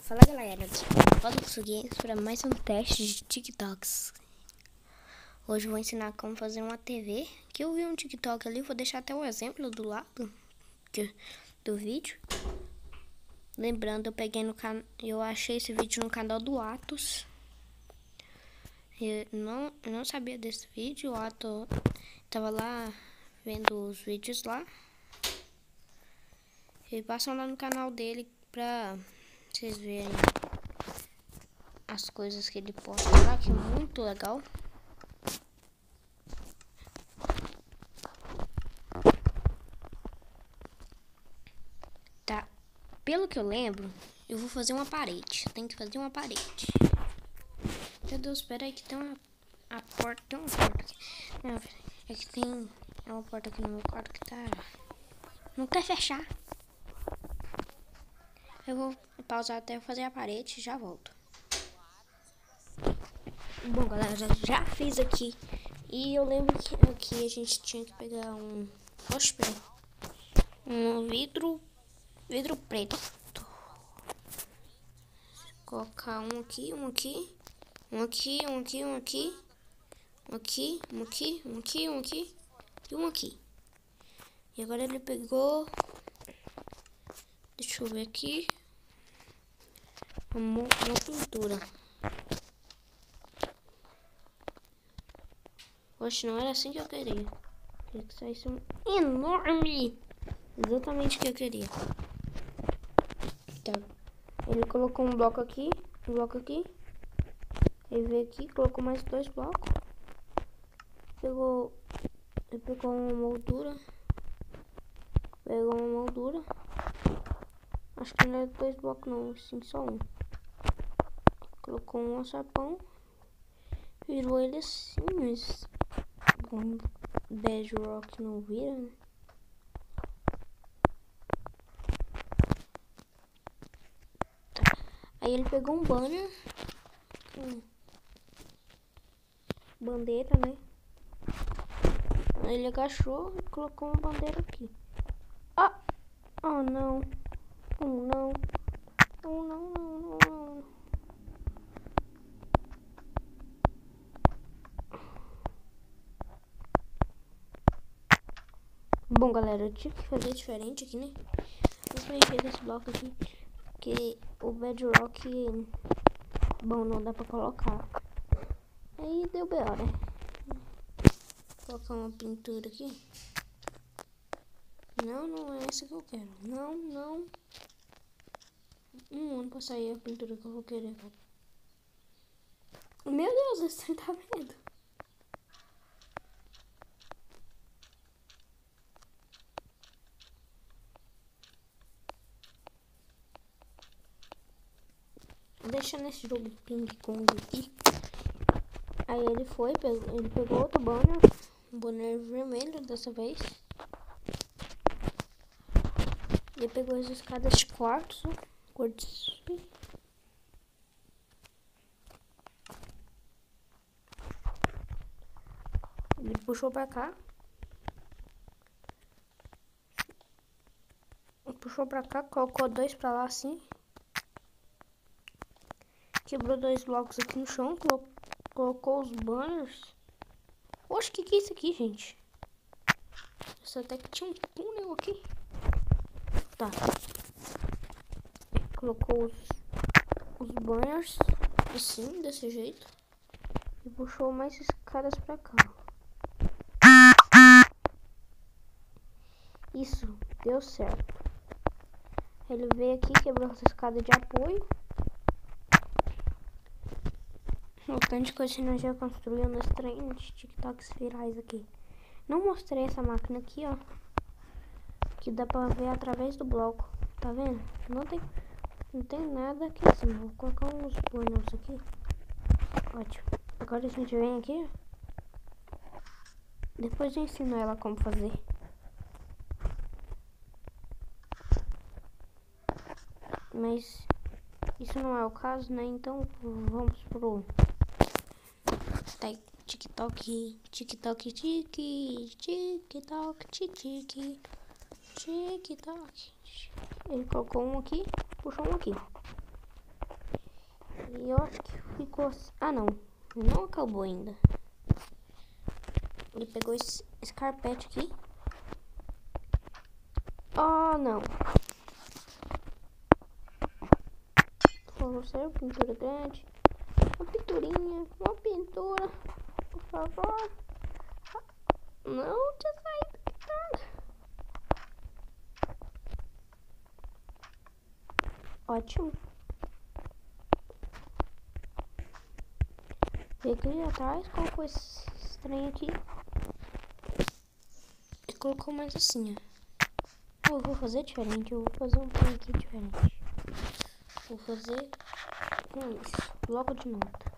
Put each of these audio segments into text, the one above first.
Fala galera, fala português para mais um teste de TikToks. Hoje eu vou ensinar como fazer uma TV, que eu vi um TikTok ali, vou deixar até um exemplo do lado do vídeo. Lembrando, eu achei esse vídeo no canal do Atos. Eu não sabia desse vídeo, o Atos tava lá vendo os vídeos lá. E passam lá no canal dele pra vocês verem as coisas que ele posta lá, que é muito legal. Tá, pelo que eu lembro, eu vou fazer uma parede. Tem que fazer uma parede. Meu Deus, espera aí que tem a porta. Tem uma porta aqui. Não, é que tem uma porta aqui no meu quarto que tá... não quer fechar. Eu vou pausar até fazer a parede e já volto. Bom, galera, já fiz aqui. E eu lembro que aqui a gente tinha que pegar um... Oxe, um vidro preto. Colocar um aqui, um aqui. Um aqui, um aqui, um aqui. Um aqui, um aqui, um aqui, um aqui. E um aqui. E agora ele pegou... Deixa eu ver aqui. Uma pintura. Oxe, não era assim que eu queria. Queria que saísse um enorme. Exatamente o que eu queria. Tá. Ele colocou um bloco aqui. Um bloco aqui. Ele veio aqui, colocou mais 2 blocos. Ele pegou uma moldura. Pegou uma moldura. Acho que não é 2 blocos não, sim, só um. Colocou um alçapão. Virou ele assim, mas... um bedrock não vira, né? Tá. Aí ele pegou um banner. Bandeira, né? Aí ele agachou e colocou uma bandeira aqui. Ah! Oh não! Oh não! Oh não, não, não, não! Bom, galera, eu tive que fazer diferente aqui, né? Vou preencher esse bloco aqui, porque o bedrock, bom, não dá pra colocar. Aí deu B.O., né? Vou colocar uma pintura aqui. Não é essa que eu quero. Não. Ano pra sair a pintura que eu vou querer. Meu Deus, você tá vendo? Deixando esse jogo de ping-pong aqui. Aí ele pegou outro banner. Um banner vermelho dessa vez. Ele pegou as escadas de quartzo. Ele puxou pra cá. Puxou pra cá, colocou 2 pra lá assim. Quebrou 2 blocos aqui no chão, colocou os banners. Oxe, que é isso aqui, gente? Isso até que tinha um túnel aqui. Tá. Colocou os banners assim, desse jeito. E puxou mais escadas pra cá. Isso, deu certo. Ele veio aqui, quebrou essa escada de apoio. O tanto de coisa que nós já construímos nos treinos de TikToks virais aqui. Não mostrei essa máquina aqui, ó. Que dá pra ver através do bloco. Tá vendo? Não tem nada aqui em cima. Vou colocar uns banners aqui. Ótimo. Agora a gente vem aqui. Depois eu ensino ela como fazer. Mas isso não é o caso, né? Então vamos pro... Tá, TikTok, TikTok, TikTok, TikTok. Ele colocou um aqui, puxou um aqui. E eu acho que ficou... Ah, não. Não acabou ainda. Ele pegou esse carpete aqui. Ah, não. Por favor, pintura grande. Uma pinturinha. Uma pintura. Por favor. Não tinha saído aqui nada. Ótimo. Peguei atrás, colocou esse trem aqui. E colocou mais assim, ó. Eu vou fazer diferente. Eu vou fazer um trem aqui diferente. Vou fazer com isso. Bloco de nota.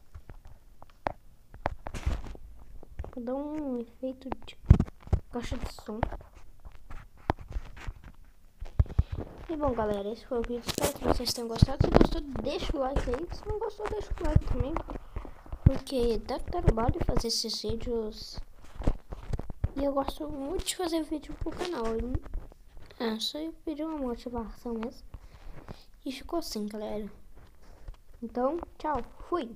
Vou dar um efeito de caixa de som. E bom, galera, esse foi o vídeo. Espero que vocês tenham gostado. Se gostou, deixa o like aí. Se não gostou, deixa o like também. Porque dá trabalho fazer esses vídeos. E eu gosto muito de fazer vídeo pro canal. Só eu pedi uma motivação mesmo. E ficou assim, galera. Então, tchau. Fui.